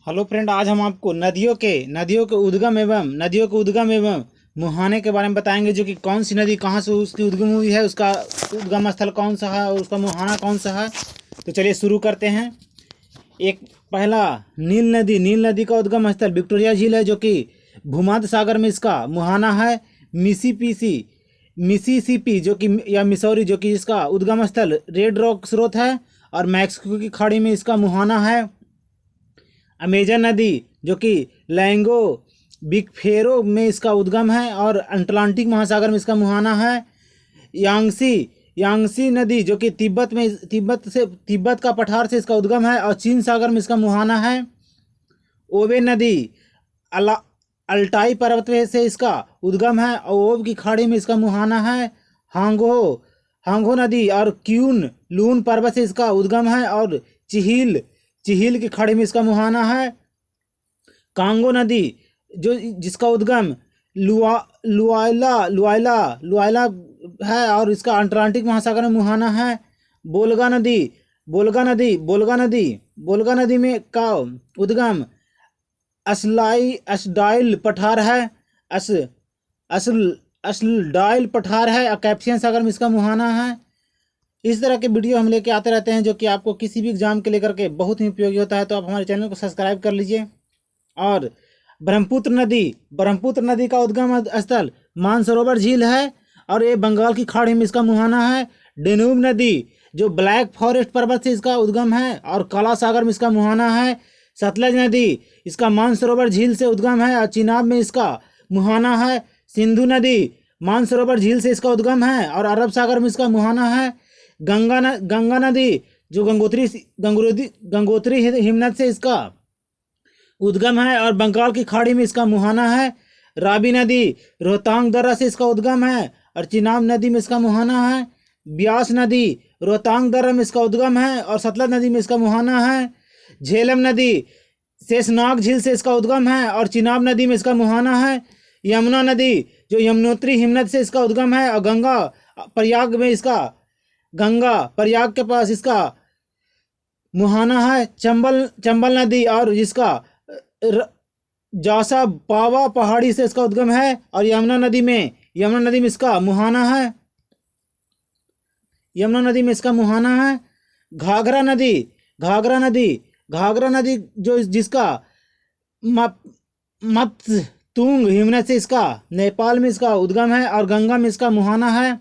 Hello friend, आज हम आपको नदियों के उद्गम एवं मुहाने के बारे में बताएंगे। जो कि कौन सी नदी कहाँ से उसकी उद्गम हुई है, उसका उद्गम स्थल कौन सा है और उसका मुहाना कौन सा है। तो चलिए शुरू करते हैं। एक पहला, नील नदी का उद्गम स्थल विक्टोरिया झील है, जो कि भूमध्य सागर में इसका मुहाना है। मिसिसिपी जो कि या मिसौरी, जो कि इसका उद्गम स्थल रेड रॉक स्रोत है, और मैक्सिको की खाड़ी में इसका मुहाना है। अमेजन नदी जो कि लैंगो बिग फेरो में इसका उद्गम है, और अटलांटिक महासागर में इसका मुहाना है। यांगसी नदी जो कि तिब्बत का पठार से इसका उद्गम है, और चीन सागर में इसका मुहाना है। ओबे नदी अला अल्टाई पर्वत से इसका उद्गम है, और ओब की खाड़ी में इसका मुहाना है। हांगो हांगो नदी और क्यून लून पर्वत से इसका उद्गम है, और चिहिल की खाड़ी में इसका मुहाना है। कांगो नदी जो जिसका उद्गम लुआइला है, और इसका अटलांटिक महासागर में मुहाना है। बोलगा नदी में का उद्गम असडाइल पठार है। असडाइल पठार है, और कैप्सियन सागर में इसका मुहाना है। इस तरह के वीडियो हम लेके आते रहते हैं, जो कि आपको किसी भी एग्जाम के लेकर के बहुत ही उपयोगी होता है। तो आप हमारे चैनल को सब्सक्राइब कर लीजिए। और ब्रह्मपुत्र नदी का उद्गम स्थल मानसरोवर झील है, और ये बंगाल की खाड़ी में इसका मुहाना है। डेन्यूब नदी जो ब्लैक फॉरेस्ट पर्वत से इसका उद्गम है, और काला सागर में इसका मुहाना है। सतलज नदी इसका मानसरोवर झील से उद्गम है, और चिनाब में इसका मुहाना है। सिंधु नदी मानसरोवर झील से इसका उद्गम है, और अरब सागर में इसका मुहाना है। गंगा नदी जो गंगोत्री हिमनद से इसका उद्गम है, और बंगाल की खाड़ी में इसका मुहाना है। रावी नदी रोहतांग दर्रा से इसका उद्गम है, और चिनाब नदी में इसका मुहाना है। ब्यास नदी रोहतांग दर्रा में इसका उद्गम है, और सतलज नदी में इसका मुहाना है। झेलम नदी शेषनाग झील से इसका उद्गम है, और चिनाब नदी में इसका मुहाना है। यमुना नदी जो यमुनोत्री हिमनद से इसका उद्गम है, और गंगा प्रयाग के पास इसका मुहाना है। चंबल नदी और जिसका जासा पावा पहाड़ी से इसका उद्गम है, और यमुना नदी में इसका मुहाना है। घाघरा नदी जो जिसका मप्तुंग हिमनद से इसका नेपाल में इसका उद्गम है, और गंगा में इसका मुहाना है।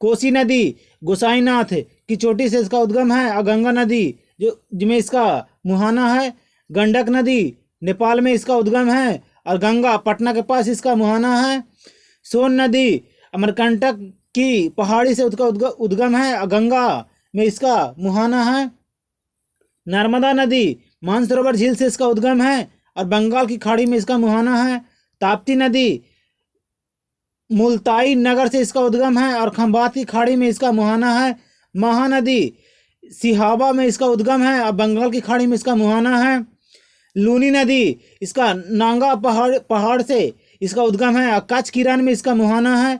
कोसी नदी गोसाईनाथ की चोटी से इसका उद्गम है, और गंगा नदी जो जिसमें इसका मुहाना है। गंडक नदी नेपाल में इसका उद्गम है, और गंगा पटना के पास इसका मुहाना है। सोन नदी अमरकंटक की पहाड़ी से उसका उद्गम है, और गंगा में इसका मुहाना है। नर्मदा नदी मानसरोवर झील से इसका उद्गम है, और बंगाल की खाड़ी में इसका मुहाना है। ताप्ती नदी मुल्ताई नगर से इसका उद्गम है, और खंबात की खाड़ी में इसका मुहाना है। महानदी सिहावा में इसका उद्गम है, और बंगाल की खाड़ी में इसका मुहाना है। लूनी नदी इसका नांगा पहाड़ से इसका उद्गम है, और कच्छ की रण में इसका मुहाना है।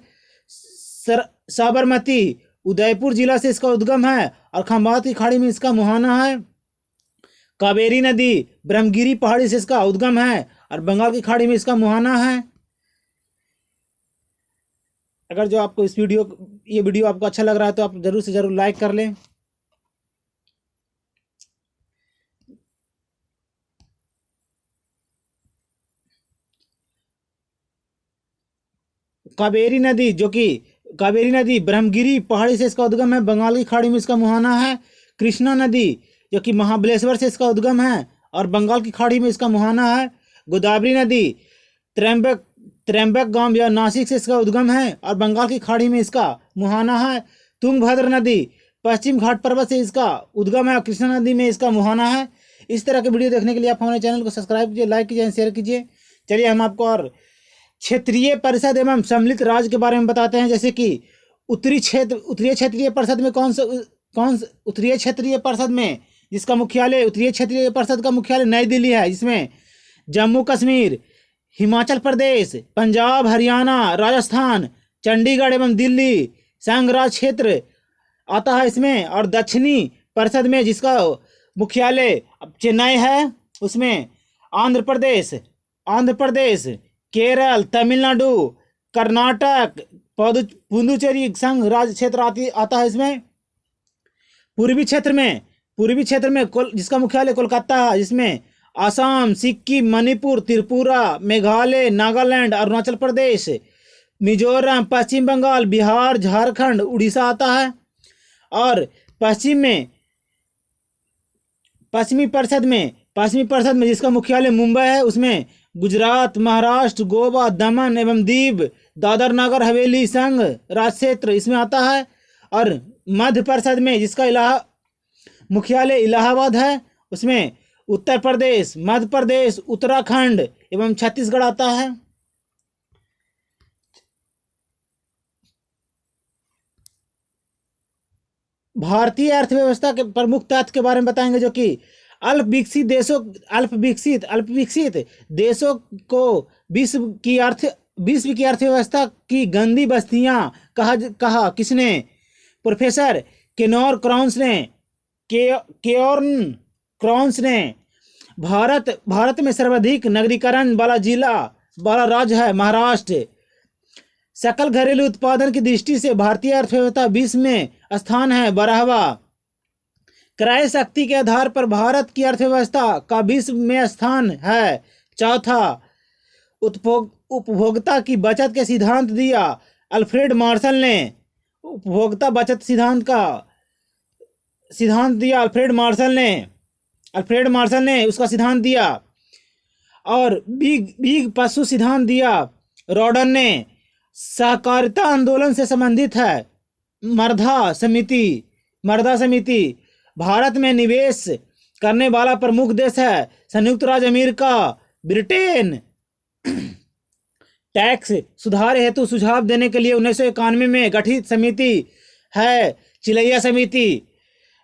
साबरमती उदयपुर जिला से इसका उद्गम है, और खंबात की खाड़ी में इसका मुहाना है। कावेरी नदी ब्रह्मगिरी पहाड़ी से इसका उद्गम है, और बंगाल की खाड़ी में इसका मुहाना है। अगर जो आपको ये वीडियो आपको अच्छा लग रहा है, तो आप जरूर से जरूर लाइक कर लें। कावेरी नदी ब्रह्मगिरी पहाड़ी से इसका उद्गम है, बंगाल की खाड़ी में इसका मुहाना है। कृष्णा नदी जो कि महाबलेश्वर से इसका उद्गम है, और बंगाल की खाड़ी में इसका मुहाना है। गोदावरी नदी त्र्यंबक गांव या नासिक से इसका उद्गम है, और बंगाल की खाड़ी में इसका मुहाना है। तुंगभद्र नदी पश्चिम घाट पर्वत से इसका उद्गम है, और कृष्णा नदी में इसका मुहाना है। इस तरह के वीडियो देखने के लिए आप हमारे चैनल को सब्सक्राइब कीजिए, लाइक कीजिए, शेयर कीजिए। चलिए हम आपको और क्षेत्रीय परिषद एवं सम्मिलित राज्य के बारे में बताते हैं। जैसे कि उत्तरीय क्षेत्रीय परिषद में उत्तरीय क्षेत्रीय परिषद में जिसका मुख्यालय उत्तरीय क्षेत्रीय परिषद का मुख्यालय नई दिल्ली है, जिसमें जम्मू कश्मीर, हिमाचल प्रदेश, पंजाब, हरियाणा, राजस्थान, चंडीगढ़ एवं दिल्ली संघ राज क्षेत्र आता है इसमें। और दक्षिणी परिषद में जिसका मुख्यालय चेन्नई है, उसमें आंध्र प्रदेश, आंध्र प्रदेश, केरल, तमिलनाडु, कर्नाटक, पुदुचेरी संघ राज्य क्षेत्र आता है इसमें। पूर्वी क्षेत्र में जिसका मुख्यालय कोलकाता है, जिसमें आसाम, सिक्किम, मणिपुर, त्रिपुरा, मेघालय, नागालैंड, अरुणाचल प्रदेश, मिजोरम, पश्चिम बंगाल, बिहार, झारखंड, उड़ीसा आता है। और पश्चिमी परिषद में जिसका मुख्यालय मुंबई है, उसमें गुजरात, महाराष्ट्र, गोवा, दमन एवं दीव, दादर नगर हवेली संघ राज्य क्षेत्र इसमें आता है। और मध्य परिषद में जिसका मुख्यालय इलाहाबाद है, उसमें उत्तर प्रदेश, मध्य प्रदेश, उत्तराखंड एवं छत्तीसगढ़ आता है। भारतीय अर्थव्यवस्था के प्रमुख तथ्य के बारे में बताएंगे, जो कि अल्प विकसित देशों को विश्व की अर्थव्यवस्था की गंदी बस्तियां कहा किसने? प्रोफेसर केयॉर्न क्रॉन्स ने। भारत में सर्वाधिक नगरीकरण वाला राज्य है महाराष्ट्र। सकल घरेलू उत्पादन की दृष्टि से भारतीय अर्थव्यवस्था विश्व में स्थान है 12वां। क्रय शक्ति के आधार पर भारत की अर्थव्यवस्था का विश्व में स्थान है 4था। उपभोक्ता की बचत के सिद्धांत दिया अल्फ्रेड मार्शल ने। उपभोक्ता बचत सिद्धांत दिया अल्फ्रेड मार्शल ने उसका सिद्धांत दिया। और बिग पशु सिद्धांत दिया रॉडन ने। सहकारिता आंदोलन से संबंधित है मर्धा समिति। भारत में निवेश करने वाला प्रमुख देश है संयुक्त राज्य अमेरिका, ब्रिटेन। टैक्स सुधार हेतु सुझाव देने के लिए 1991 में गठित समिति है चिलैया समिति।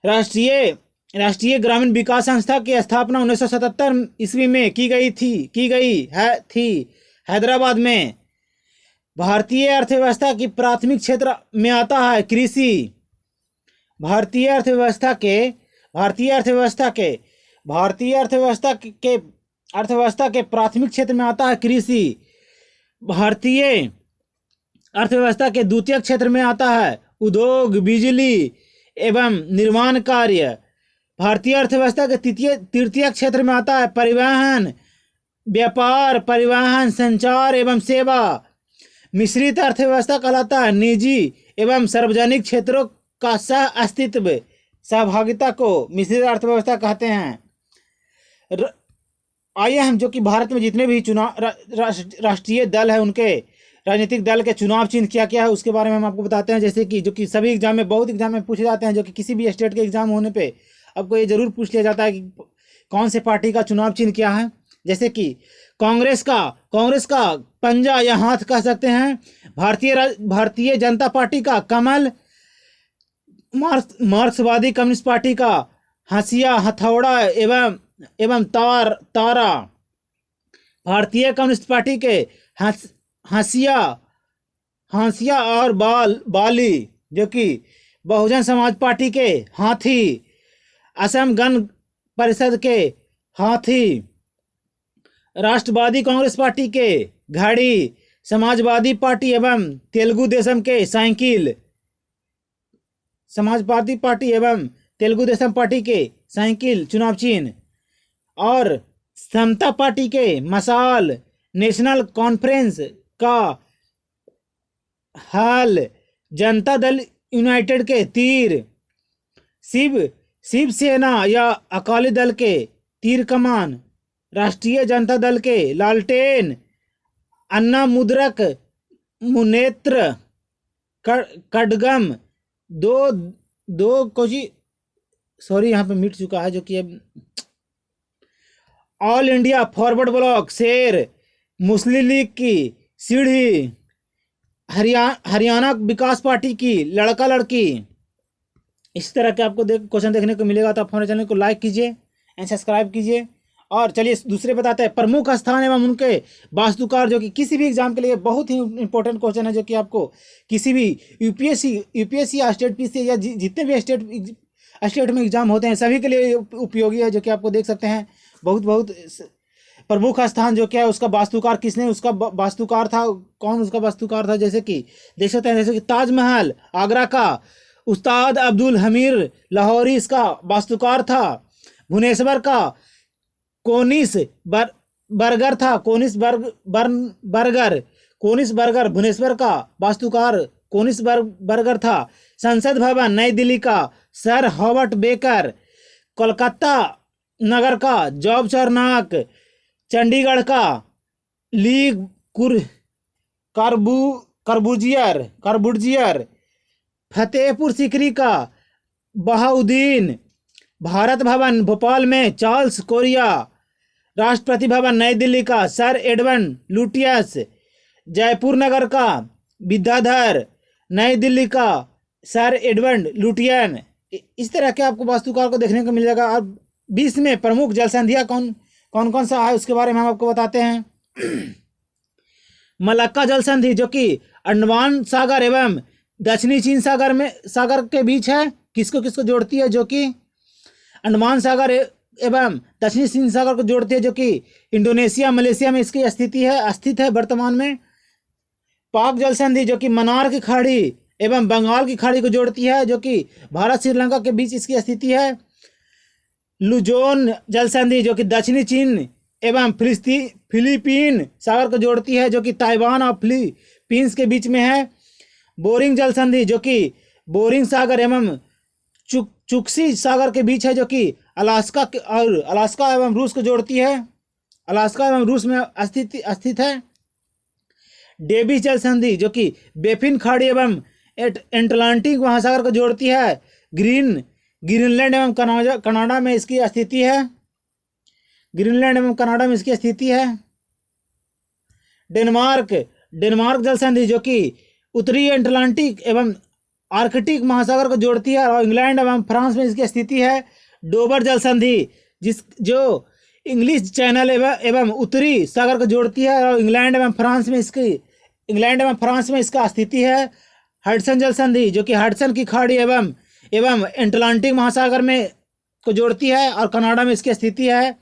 राष्ट्रीय ग्रामीण विकास संस्था की स्थापना 1977 ईस्वी में की गई थी हैदराबाद में। भारतीय अर्थव्यवस्था की प्राथमिक क्षेत्र में आता है कृषि। भारतीय अर्थव्यवस्था के प्राथमिक क्षेत्र में आता है कृषि। भारतीय अर्थव्यवस्था के द्वितीय क्षेत्र में आता है उद्योग, बिजली एवं निर्माण कार्य। भारतीय अर्थव्यवस्था के तृतीय क्षेत्र में आता है परिवहन, व्यापार, संचार एवं सेवा। मिश्रित अर्थव्यवस्था कहलाता है निजी एवं सार्वजनिक क्षेत्रों का सहभागिता को मिश्रित अर्थव्यवस्था कहते हैं। आइए हम जो कि भारत में जितने भी राष्ट्रीय दल है, उनके राजनीतिक दल के चुनाव चिन्ह क्या क्या है उसके बारे में हम आपको बताते हैं। जैसे कि जो कि सभी एग्जाम में, बहुत एग्जाम में पूछे जाते हैं, जो कि किसी भी स्टेट के एग्जाम होने पे आपको ये जरूर पूछ लिया जाता है कि कौन से पार्टी का चुनाव चिन्ह क्या है। जैसे कि कांग्रेस का पंजा या हाथ कह सकते हैं। भारतीय जनता पार्टी का कमल। मार्क्सवादी कम्युनिस्ट पार्टी का हंसिया, हथौड़ा एवं तारा। भारतीय कम्युनिस्ट पार्टी के हंसिया और बाली, जो कि बहुजन समाज पार्टी के हाथी। असम गण परिषद के हाथी। राष्ट्रवादी कांग्रेस पार्टी के घड़ी। समाजवादी पार्टी एवं तेलुगु देशम के साइकिल। समाजवादी पार्टी एवं तेलुगु देशम पार्टी के साइकिल चुनाव चिन्ह। और समता पार्टी के मशाल। नेशनल कॉन्फ्रेंस का हल। जनता दल यूनाइटेड के तीर। शिवसेना या अकाली दल के तीर कमान। राष्ट्रीय जनता दल के लालटेन। अन्ना मुद्रक मुनेत्र खड्गम। दो कोजी सॉरी यहाँ पे मिट चुका है, जो कि अब ऑल इंडिया फॉरवर्ड ब्लॉक शेर। मुस्लिम लीग की सीढ़ी। हरियाणा विकास पार्टी की लड़का लड़की। इस तरह के आपको क्वेश्चन देखने को मिलेगा। तो आप हमारे चैनल को लाइक कीजिए एंड सब्सक्राइब कीजिए। और चलिए दूसरे बताते हैं प्रमुख स्थान एवं उनके वास्तुकार, जो कि किसी भी एग्जाम के लिए बहुत ही इंपॉर्टेंट क्वेश्चन है, जो कि आपको किसी भी यूपीएससी या स्टेट पीसी या जितने भी स्टेट में एग्जाम होते हैं सभी के लिए उपयोगी है, जो कि आपको देख सकते हैं बहुत प्रमुख स्थान जो क्या है उसका वास्तुकार किसने उसका वास्तुकार था, कौन उसका वास्तुकार था, जैसे कि देख सकते हैं, जैसे कि ताजमहल आगरा का उस्ताद अब्दुल हमीर लाहौरी इसका वास्तुकार था। भुवनेश्वर का कोनिस बर्गर था, कोनिस बर्गर भुवनेश्वर का वास्तुकार कोनिस बर्गर था। संसद भवन नई दिल्ली का सर हॉवर्ड बेकर, कोलकाता नगर का जॉब चरनाक, चंडीगढ़ का ली कार्बुजियर, फतेहपुर सीकरी का बहाउद्दीन, भारत भवन भोपाल में चार्ल्स कोरिया, राष्ट्रपति भवन नई दिल्ली का सर एडवन लुटियस, जयपुर नगर का विद्याधर, नई दिल्ली का सर एडवर्ड लुटियन। इस तरह के आपको वास्तुकार को देखने को मिल जाएगा। अब 20 में प्रमुख जल संधियाँ कौन कौन सा है उसके बारे में हम आपको बताते हैं। मलक्का जल संधि जो कि अंडमान सागर एवं दक्षिणी चीन सागर के बीच है, किसको किसको जोड़ती है, जो कि अंडमान सागर एवं दक्षिणी चीन सागर को जोड़ती है, जो कि इंडोनेशिया मलेशिया में इसकी स्थित है वर्तमान में। पाक जल संधि जो कि मन्नार की खाड़ी एवं बंगाल की खाड़ी को जोड़ती है, जो कि भारत श्रीलंका के बीच इसकी स्थिति है। लुजोन जल संधि जो कि दक्षिणी चीन एवं फिलीपीन सागर को जोड़ती है, जो कि ताइवान और फिलीपींस के बीच में है। बोरिंग जल संधि जो कि बोरिंग सागर एवं चुक्सी सागर के बीच है, जो कि अलास्का एवं रूस को जोड़ती है, अलास्का एवं रूस में स्थित है। डेविस जल संधि जो कि बेफिन खाड़ी एवं एटलांटिक महासागर को जोड़ती है, ग्रीनलैंड एवं कनाडा में इसकी स्थिति है, ग्रीनलैंड एवं कनाडा में इसकी स्थिति है। डेनमार्क जल संधि जो कि उत्तरी एटलांटिक एवं आर्कटिक महासागर को जोड़ती है और इंग्लैंड एवं फ्रांस में इसकी स्थिति है। डोबर जल संधि जो इंग्लिश चैनल एवं उत्तरी सागर को जोड़ती है और इंग्लैंड एवं फ्रांस में इसका स्थिति है। हडसन जल संधि जो कि हडसन की खाड़ी एवं एटलांटिक महासागर में को जोड़ती है और कनाडा में इसकी स्थिति है।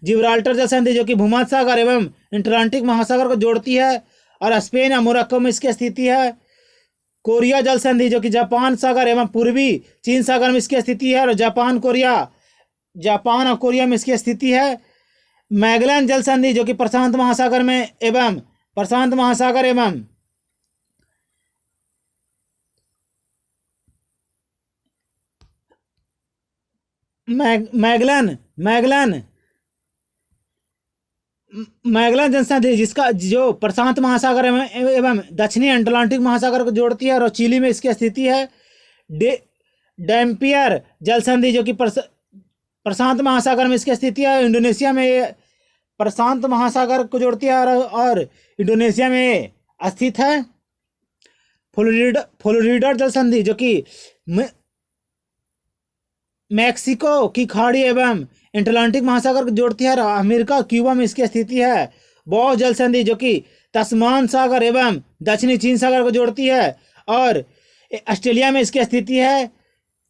जिब्राल्टर जल संधि जो कि भूमध्य सागर एवं एटलांटिक महासागर को जोड़ती है और स्पेन या मोरक्को में इसकी स्थिति है। कोरिया जल संधि जो कि जापान सागर एवं पूर्वी चीन सागर में इसकी स्थिति है और जापान और कोरिया में इसकी स्थिति है। मैगलन जल संधि जो कि प्रशांत महासागर एवं मैगलन जल संधि जो प्रशांत महासागर एवं दक्षिणी अटलांटिक महासागर को जोड़ती है और चिली में इसकी स्थिति है। डैम्पियर जल संधि जो कि प्रशांत महासागर में इसकी स्थिति है, इंडोनेशिया में ये प्रशांत महासागर को जोड़ती है और इंडोनेशिया में स्थित है। फ्लोरिडा जल संधि जो कि मैक्सिको की खाड़ी एवं एटलांटिक महासागर को जोड़ती है और अमेरिका क्यूबा में इसकी स्थिति है। बॉस जल संधि जो कि तस्मान सागर एवं दक्षिणी चीन सागर को जोड़ती है और ऑस्ट्रेलिया में इसकी स्थिति है।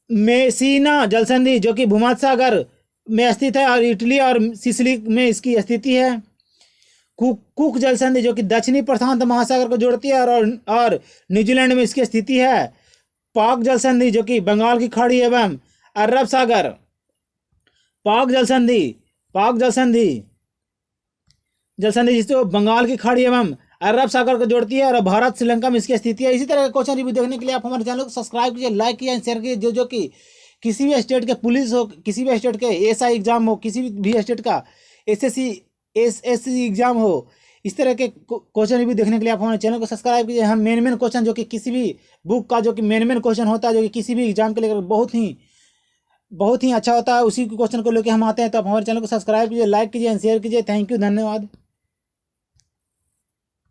मेसीना जल संधि जो कि भूमध्य सागर में स्थित है और इटली और सिसिली में इसकी स्थिति है। कुक जल संधि जो कि दक्षिणी प्रशांत महासागर को जोड़ती है और न्यूजीलैंड में इसकी स्थिति है। पाक जल संधि जो कि बंगाल की खाड़ी एवं अरब सागर, पाक जल संधि जिसको बंगाल की खाड़ी एवं अरब सागर को जोड़ती है और भारत श्रीलंका में इसकी स्थिति है। इसी तरह के क्वेश्चन रिव्यू देखने के लिए आप हमारे चैनल को सब्सक्राइब कीजिए, लाइक कीजिए, शेयर कीजिए। जो कि किसी भी स्टेट के पुलिस हो, किसी भी स्टेट के एएसआई एग्जाम हो, किसी भी स्टेट का एसएससी एग्जाम हो, इस तरह के क्वेश्चन रिव्यू देखने के लिए आप हमारे चैनल को सब्सक्राइब कीजिए। हम मेन क्वेश्चन जो कि किसी भी बुक का जो कि मेन क्वेश्चन होता है, जो कि किसी भी एग्जाम के लिए बहुत ही अच्छा होता है, उसी क्वेश्चन को लेकर हम आते हैं। तो आप हमारे चैनल को सब्सक्राइब कीजिए, लाइक कीजिए, शेयर कीजिए। थैंक यू, धन्यवाद।